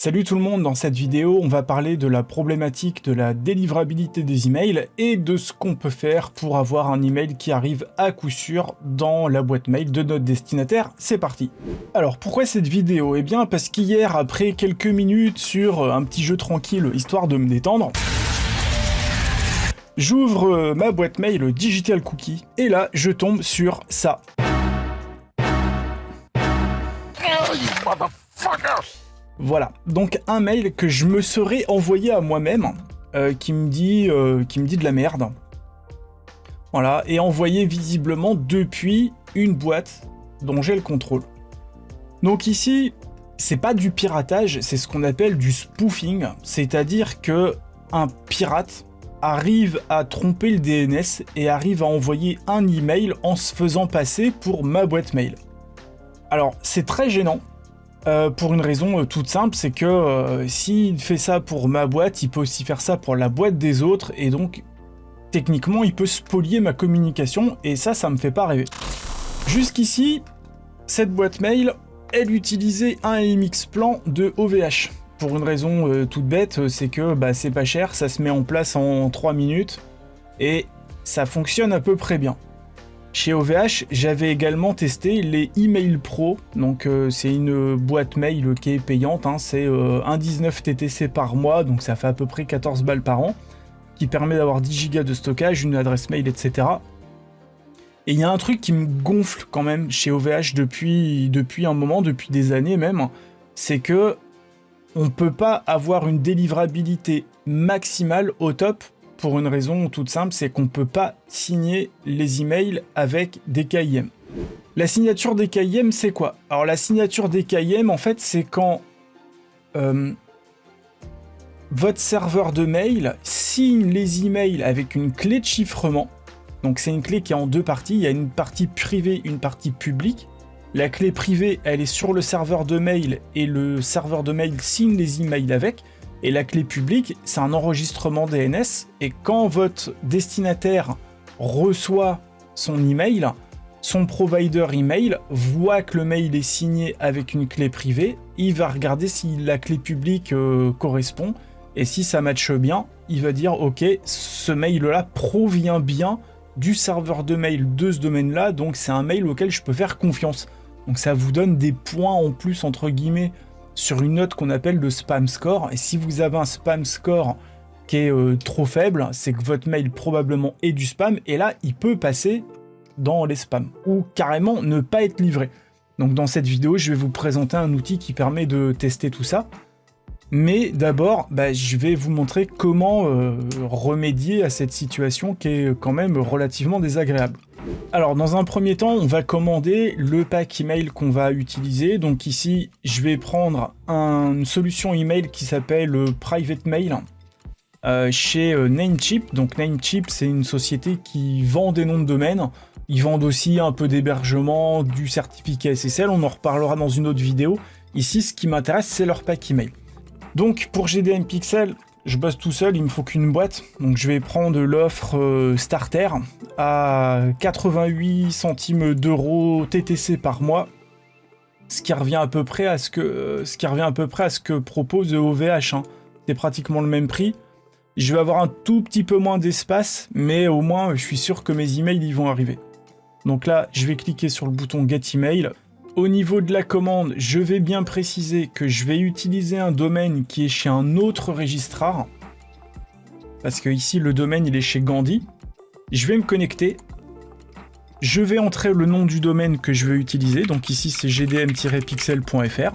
Salut tout le monde, dans cette vidéo, on va parler de la problématique de la délivrabilité des emails et de ce qu'on peut faire pour avoir un email qui arrive à coup sûr dans la boîte mail de notre destinataire. C'est parti. Alors pourquoi cette vidéo? Eh bien parce qu'hier, après quelques minutes sur un petit jeu tranquille, histoire de me détendre, j'ouvre ma boîte mail Digital Cookie et là je tombe sur ça. Voilà, donc un mail que je me serais envoyé à moi-même, qui me dit de la merde. Voilà, et envoyé visiblement depuis une boîte dont j'ai le contrôle. Donc ici, c'est pas du piratage, c'est ce qu'on appelle du spoofing, c'est-à-dire que un pirate arrive à tromper le DNS et arrive à envoyer un email en se faisant passer pour ma boîte mail. Alors, c'est très gênant. Pour une raison toute simple, c'est que s'il fait ça pour ma boîte, il peut aussi faire ça pour la boîte des autres, et donc techniquement il peut spolier ma communication, et ça me fait pas rêver. Jusqu'ici, cette boîte mail, elle utilisait un MX plan de OVH. Pour une raison toute bête, c'est que c'est pas cher, ça se met en place en 3 minutes, et ça fonctionne à peu près bien. Chez OVH, j'avais également testé les emails pro, donc c'est une boîte mail qui est payante, hein, c'est 1,19 TTC par mois, donc ça fait à peu près 14 balles par an, qui permet d'avoir 10 Go de stockage, une adresse mail, etc. Et il y a un truc qui me gonfle quand même chez OVH depuis un moment, depuis des années même, c'est que on peut pas avoir une délivrabilité maximale au top. Pour une raison toute simple, c'est qu'on ne peut pas signer les emails avec des KIM. La signature des KIM, c'est quoi? Alors la signature des KIM, en fait, c'est quand votre serveur de mail signe les emails avec une clé de chiffrement. Donc c'est une clé qui est en deux parties. Il y a une partie privée, une partie publique. La clé privée, elle est sur le serveur de mail et le serveur de mail signe les emails avec. Et la clé publique, c'est un enregistrement DNS, et quand votre destinataire reçoit son email, son provider email voit que le mail est signé avec une clé privée, il va regarder si la clé publique correspond, et si ça matche bien, il va dire ok, ce mail-là provient bien du serveur de mail de ce domaine-là, donc c'est un mail auquel je peux faire confiance. Donc ça vous donne des points en plus, entre guillemets, sur une note qu'on appelle le spam score, et si vous avez un spam score qui est trop faible, c'est que votre mail probablement est du spam, et là il peut passer dans les spams, ou carrément ne pas être livré. Donc dans cette vidéo, je vais vous présenter un outil qui permet de tester tout ça, mais d'abord, je vais vous montrer comment remédier à cette situation qui est quand même relativement désagréable. Alors dans un premier temps, on va commander le pack email qu'on va utiliser. Donc ici, je vais prendre une solution email qui s'appelle Private Mail chez Namecheap. Donc Namecheap, c'est une société qui vend des noms de domaine. Ils vendent aussi un peu d'hébergement, du certificat SSL. On en reparlera dans une autre vidéo. Ici, ce qui m'intéresse, c'est leur pack email. Donc pour GDM Pixel, je bosse tout seul, il me faut qu'une boîte, donc je vais prendre l'offre Starter à 88 centimes d'euros TTC par mois, ce qui revient à peu près à ce que propose OVH, hein. C'est pratiquement le même prix. Je vais avoir un tout petit peu moins d'espace, mais au moins je suis sûr que mes emails y vont arriver. Donc là, je vais cliquer sur le bouton Get Email. Au niveau de la commande, je vais bien préciser que je vais utiliser un domaine qui est chez un autre registrar, parce que ici le domaine il est chez Gandhi. Je vais me connecter, je vais entrer le nom du domaine que je veux utiliser, donc ici c'est gdm-pixel.fr.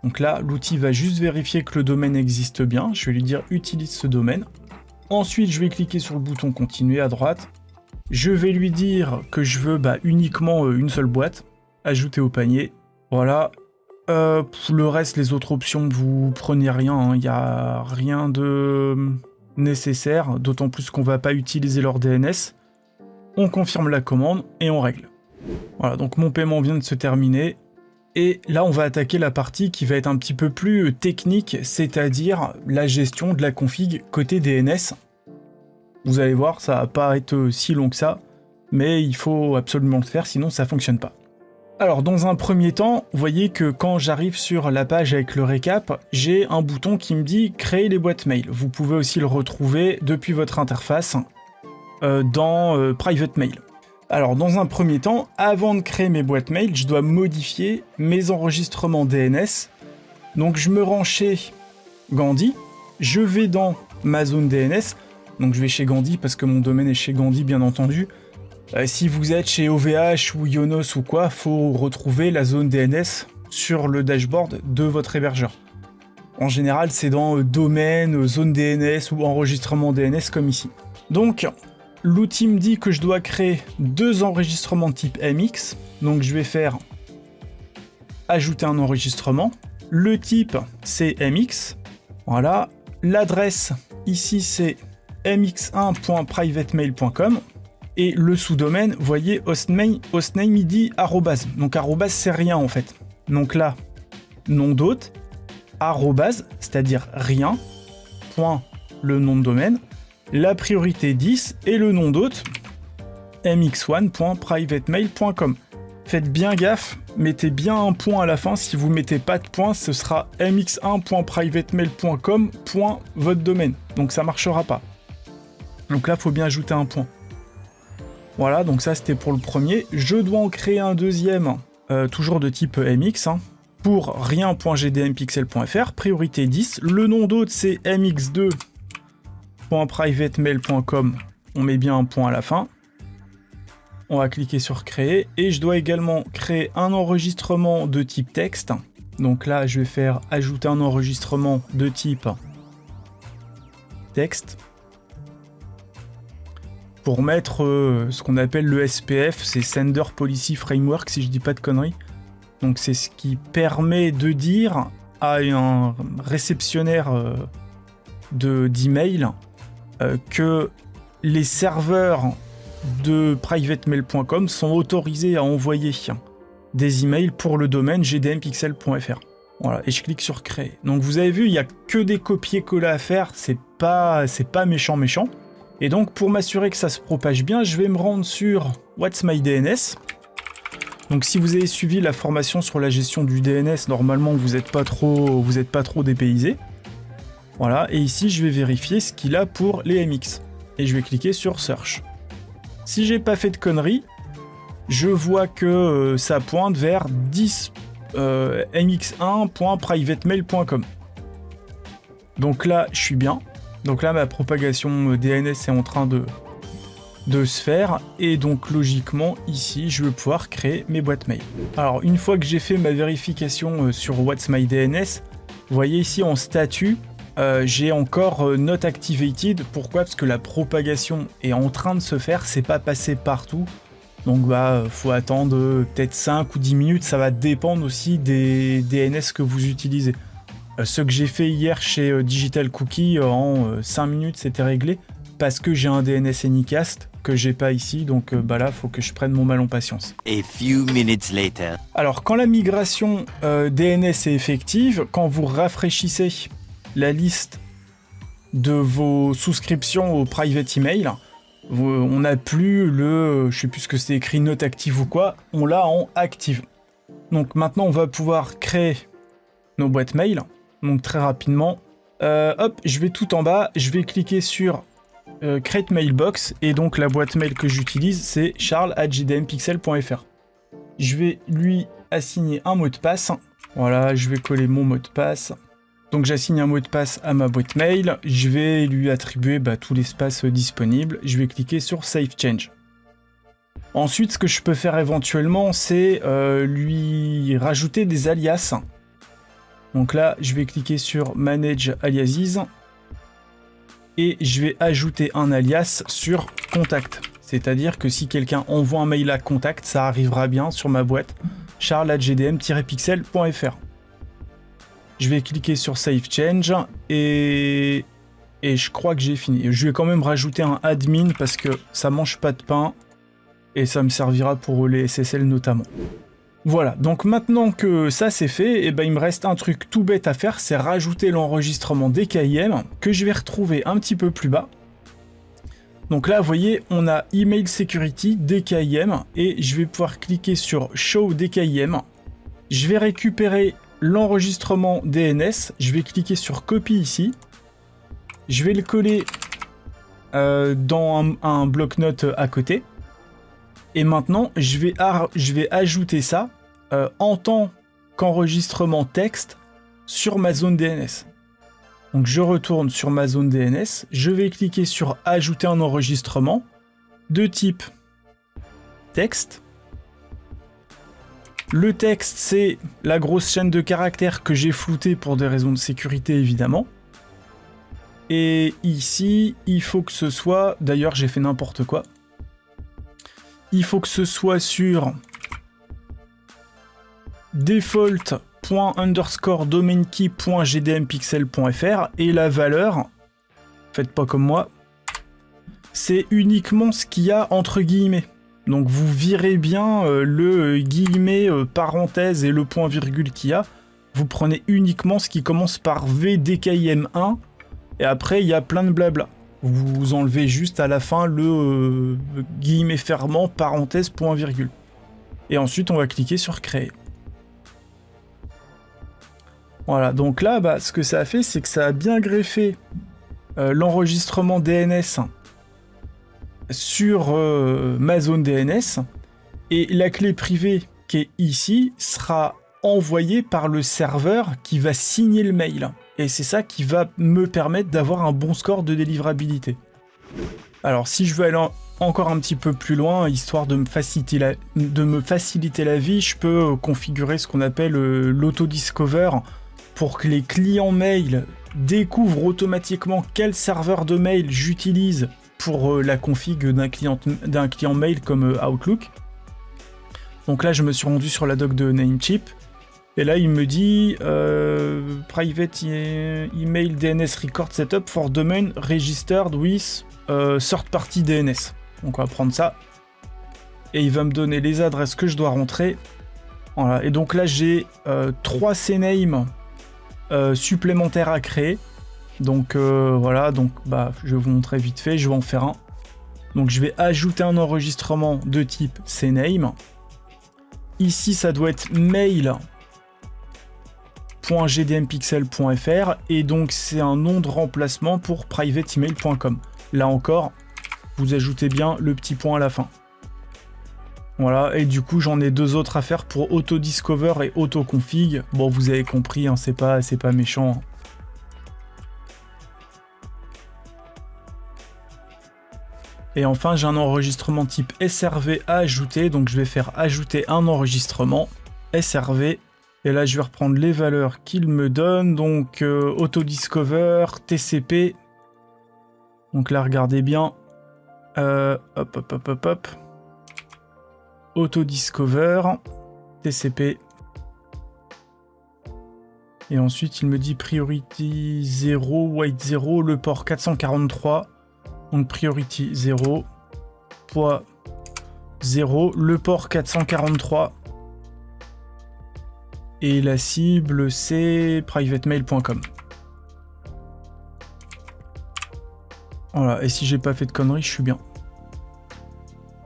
Donc là l'outil va juste vérifier que le domaine existe bien, je vais lui dire utilise ce domaine. Ensuite je vais cliquer sur le bouton continuer à droite, je vais lui dire que je veux uniquement une seule boîte. Ajouter au panier, voilà. Le reste, les autres options, vous prenez rien, hein. Il n'y a rien de nécessaire, d'autant plus qu'on va pas utiliser leur DNS. On confirme la commande et on règle. Voilà, donc mon paiement vient de se terminer. Et là, on va attaquer la partie qui va être un petit peu plus technique, c'est-à-dire la gestion de la config côté DNS. Vous allez voir, ça va pas être si long que ça, mais il faut absolument le faire, sinon ça fonctionne pas. Alors dans un premier temps, vous voyez que quand j'arrive sur la page avec le récap, j'ai un bouton qui me dit créer les boîtes mail. Vous pouvez aussi le retrouver depuis votre interface dans Private Mail. Alors dans un premier temps, avant de créer mes boîtes mail, je dois modifier mes enregistrements DNS. Donc je me rends chez Gandhi, je vais dans ma zone DNS, donc je vais chez Gandhi parce que mon domaine est chez Gandhi bien entendu. Si vous êtes chez OVH ou Ionos ou quoi, faut retrouver la zone DNS sur le dashboard de votre hébergeur. En général, c'est dans domaine, zone DNS ou enregistrement DNS comme ici. Donc, l'outil me dit que je dois créer 2 enregistrements type MX. Donc, je vais faire ajouter un enregistrement. Le type, c'est MX. Voilà. L'adresse, ici, c'est mx1.privatemail.com. Et le sous-domaine, vous voyez, hostname il dit arrobase. Donc arrobase, c'est rien en fait. Donc là, nom d'hôte, arrobase, c'est-à-dire rien, point, le nom de domaine, la priorité 10 et le nom d'hôte, mx1.privatemail.com. Faites bien gaffe, mettez bien un point à la fin. Si vous mettez pas de point, ce sera mx1.privatemail.com, votre domaine. Donc ça marchera pas. Donc là, il faut bien ajouter un point. Voilà, donc ça c'était pour le premier. Je dois en créer un deuxième, toujours de type MX, pour rien.gdmpixel.fr, priorité 10. Le nom d'hôte c'est mx2.privatemail.com, on met bien un point à la fin. On va cliquer sur créer, et je dois également créer un enregistrement de type texte. Donc là, je vais faire ajouter un enregistrement de type texte. Pour mettre ce qu'on appelle le SPF, c'est Sender Policy Framework, si je dis pas de conneries. Donc c'est ce qui permet de dire à un réceptionnaire d'email que les serveurs de privatemail.com sont autorisés à envoyer des emails pour le domaine gdmpixel.fr. Voilà, et je clique sur créer. Donc vous avez vu, il n'y a que des copier-coller à faire, c'est pas méchant. Et donc, pour m'assurer que ça se propage bien, je vais me rendre sur What's My DNS. Donc, si vous avez suivi la formation sur la gestion du DNS, normalement, vous n'êtes pas trop dépaysé. Voilà, et ici, je vais vérifier ce qu'il a pour les MX. Et je vais cliquer sur Search. Si j'ai pas fait de conneries, je vois que ça pointe vers 10 mx1.privatemail.com. Donc là, je suis bien. Donc là, ma propagation DNS est en train de se faire. Et donc, logiquement, ici, je vais pouvoir créer mes boîtes mail. Alors, une fois que j'ai fait ma vérification sur What's My DNS, vous voyez ici en statut, j'ai encore Not Activated. Pourquoi ? Parce que la propagation est en train de se faire. C'est pas passé partout. Donc, faut attendre peut-être 5 ou 10 minutes. Ça va dépendre aussi des DNS que vous utilisez. Ce que j'ai fait hier chez Digital Cookie, en 5 minutes, c'était réglé, parce que j'ai un DNS Anycast que j'ai pas ici, donc là, faut que je prenne mon mal en patience. A few minutes later. Alors, quand la migration DNS est effective, quand vous rafraîchissez la liste de vos souscriptions au private email, on n'a plus je sais plus ce que c'est écrit, note active ou quoi, on l'a en active. Donc maintenant, on va pouvoir créer nos boîtes mail. Donc très rapidement, je vais tout en bas, je vais cliquer sur Create Mailbox, et donc la boîte mail que j'utilise, c'est charles@gdmpixel.fr. Je vais lui assigner un mot de passe. Voilà, je vais coller mon mot de passe. Donc j'assigne un mot de passe à ma boîte mail, je vais lui attribuer tout l'espace disponible, je vais cliquer sur Save Change. Ensuite, ce que je peux faire éventuellement, c'est lui rajouter des alias. Donc là, je vais cliquer sur Manage Aliases et je vais ajouter un alias sur Contact. C'est-à-dire que si quelqu'un envoie un mail à Contact, ça arrivera bien sur ma boîte charles@gdm-pixel.fr. Je vais cliquer sur Save Change et je crois que j'ai fini. Je vais quand même rajouter un admin parce que ça mange pas de pain et ça me servira pour les SSL notamment. Voilà, donc maintenant que ça c'est fait, il me reste un truc tout bête à faire, c'est rajouter l'enregistrement des KIM que je vais retrouver un petit peu plus bas. Donc là, vous voyez, on a Email Security, DKIM, et je vais pouvoir cliquer sur Show DKIM. Je vais récupérer l'enregistrement DNS, je vais cliquer sur Copy ici. Je vais le coller dans un bloc-notes à côté. Et maintenant, je vais ajouter ça en tant qu'enregistrement texte sur ma zone DNS. Donc je retourne sur ma zone DNS, je vais cliquer sur ajouter un enregistrement de type texte. Le texte, c'est la grosse chaîne de caractères que j'ai floutée pour des raisons de sécurité évidemment. Et ici, il faut que ce soit, d'ailleurs j'ai fait n'importe quoi, il faut que ce soit sur default._domainkey.gdmpixel.fr et la valeur, faites pas comme moi, c'est uniquement ce qu'il y a entre guillemets. Donc vous virez bien le guillemet, parenthèse et le point virgule qu'il y a. Vous prenez uniquement ce qui commence par VDKIM1 et après il y a plein de blabla. Vous enlevez juste à la fin le guillemet fermant, parenthèse, point virgule. Et ensuite on va cliquer sur créer. Voilà, donc là, ce que ça a fait, c'est que ça a bien greffé l'enregistrement DNS sur ma zone DNS, et la clé privée qui est ici sera envoyée par le serveur qui va signer le mail. Et c'est ça qui va me permettre d'avoir un bon score de délivrabilité. Alors si je veux aller encore un petit peu plus loin, histoire de me faciliter la vie, je peux configurer ce qu'on appelle l'autodiscover, pour que les clients mail découvrent automatiquement quel serveur de mail j'utilise pour la config d'un client mail comme Outlook. Donc là, je me suis rendu sur la doc de Namecheap. Et là, il me dit Private Email DNS Record Setup for Domain Registered with Third Party DNS. Donc on va prendre ça. Et il va me donner les adresses que je dois rentrer. Voilà. Et donc là, j'ai 3 CNAME supplémentaires à créer. Donc voilà, donc je vais vous montrer vite fait, je vais en faire un. Donc je vais ajouter un enregistrement de type CNAME. Ici ça doit être mail.gdmpixel.fr et donc c'est un nom de remplacement pour privateemail.com. Là encore, vous ajoutez bien le petit point à la fin. Voilà, et du coup j'en ai 2 autres à faire pour autodiscover et autoconfig. Bon, vous avez compris, hein, c'est pas méchant. Hein. Et enfin, j'ai un enregistrement type SRV à ajouter, donc je vais faire ajouter un enregistrement SRV. Et là, je vais reprendre les valeurs qu'il me donne, donc autodiscover, TCP. Donc là, regardez bien. Hop. Autodiscover, TCP. Et ensuite, il me dit priority 0, white 0, le port 443. Donc priority 0, poids 0, le port 443. Et la cible, c'est privatemail.com. Voilà, et si j'ai pas fait de conneries, je suis bien.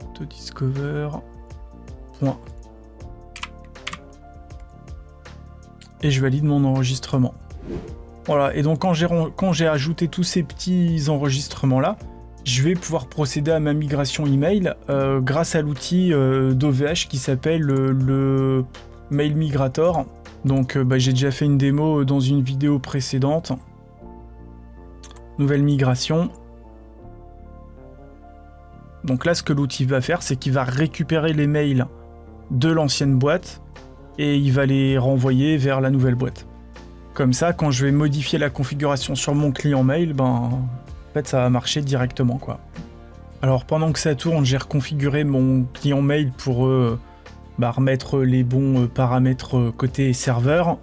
Autodiscover. Point. Et je valide mon enregistrement. Voilà, et donc quand j'ai ajouté tous ces petits enregistrements là, je vais pouvoir procéder à ma migration email grâce à l'outil d'OVH qui s'appelle le Mail Migrator. Donc j'ai déjà fait une démo dans une vidéo précédente. Nouvelle migration. Donc là, ce que l'outil va faire, c'est qu'il va récupérer les mails de l'ancienne boîte et il va les renvoyer vers la nouvelle boîte. Comme ça, quand je vais modifier la configuration sur mon client mail, en fait, ça va marcher directement, quoi. Alors, pendant que ça tourne, j'ai reconfiguré mon client mail pour remettre les bons paramètres côté serveur.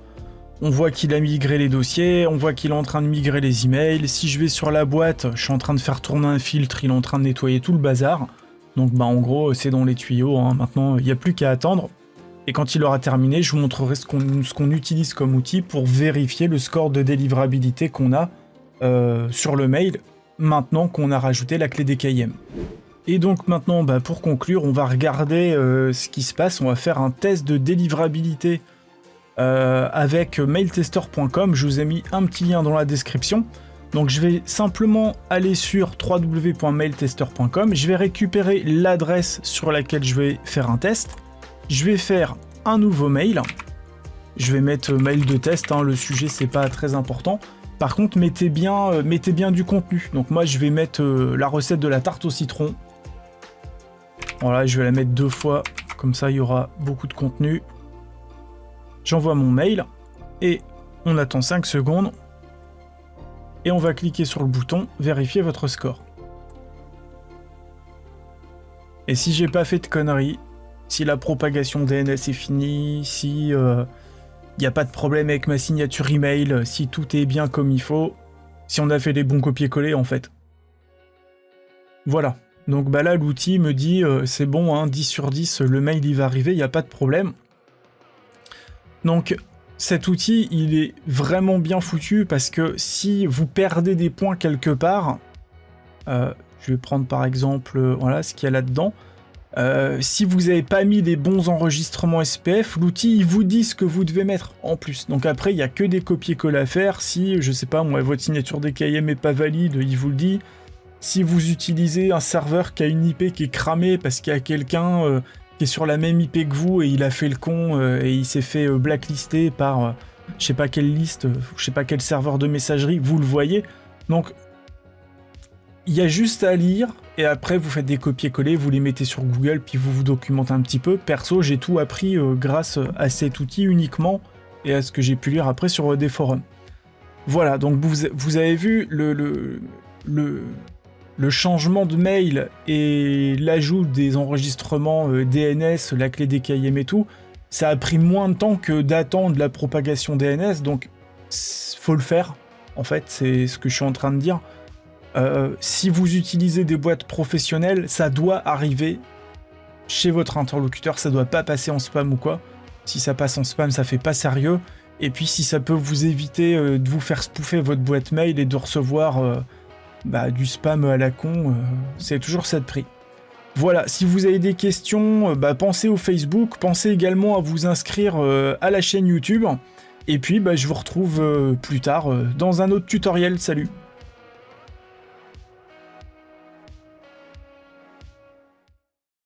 On voit qu'il a migré les dossiers, on voit qu'il est en train de migrer les emails. Si je vais sur la boîte, je suis en train de faire tourner un filtre, il est en train de nettoyer tout le bazar. Donc, en gros, c'est dans les tuyaux, hein. Maintenant, il n'y a plus qu'à attendre. Et quand il aura terminé, je vous montrerai ce qu'on utilise comme outil pour vérifier le score de délivrabilité qu'on a sur le mail. maintenant qu'on a rajouté la clé DKIM. Et donc maintenant, pour conclure, on va regarder ce qui se passe. On va faire un test de délivrabilité avec mailtester.com. Je vous ai mis un petit lien dans la description. Donc je vais simplement aller sur www.mailtester.com. Je vais récupérer l'adresse sur laquelle je vais faire un test. Je vais faire un nouveau mail. Je vais mettre mail de test. Le sujet, c'est pas très important. Par contre, mettez bien du contenu. Donc moi, je vais mettre la recette de la tarte au citron. Voilà, je vais la mettre 2 fois. Comme ça, il y aura beaucoup de contenu. J'envoie mon mail. Et on attend 5 secondes. Et on va cliquer sur le bouton « Vérifier votre score ». Et si j'ai pas fait de conneries, si la propagation DNS est finie, si il n'y a pas de problème avec ma signature email, si tout est bien comme il faut, si on a fait les bons copier-coller en fait. Voilà. Donc là, l'outil me dit c'est bon, 10 sur 10, le mail il va arriver, il n'y a pas de problème. Donc cet outil, il est vraiment bien foutu parce que si vous perdez des points quelque part, je vais prendre par exemple voilà, ce qu'il y a là-dedans. Si vous n'avez pas mis les bons enregistrements SPF, l'outil il vous dit ce que vous devez mettre en plus. Donc après, il n'y a que des copier-coller à faire. Si, je sais pas, moi, votre signature DKIM n'est pas valide, il vous le dit. Si vous utilisez un serveur qui a une IP qui est cramée parce qu'il y a quelqu'un qui est sur la même IP que vous et il a fait le con et il s'est fait blacklister par je sais pas quelle liste, je sais pas quel serveur de messagerie, vous le voyez. Donc il y a juste à lire et après vous faites des copier-coller, vous les mettez sur Google puis vous vous documentez un petit peu. Perso, j'ai tout appris grâce à cet outil uniquement et à ce que j'ai pu lire après sur des forums. Voilà, donc vous avez vu le changement de mail et l'ajout des enregistrements DNS, la clé DKIM et tout, ça a pris moins de temps que d'attendre la propagation DNS, donc faut le faire, en fait, c'est ce que je suis en train de dire. Si vous utilisez des boîtes professionnelles, ça doit arriver chez votre interlocuteur, ça doit pas passer en spam ou quoi. Si ça passe en spam, ça fait pas sérieux. Et puis si ça peut vous éviter de vous faire spoofer votre boîte mail et de recevoir du spam à la con, c'est toujours ça de prix. Voilà, si vous avez des questions, pensez au Facebook, pensez également à vous inscrire à la chaîne YouTube. Et puis je vous retrouve plus tard dans un autre tutoriel. Salut!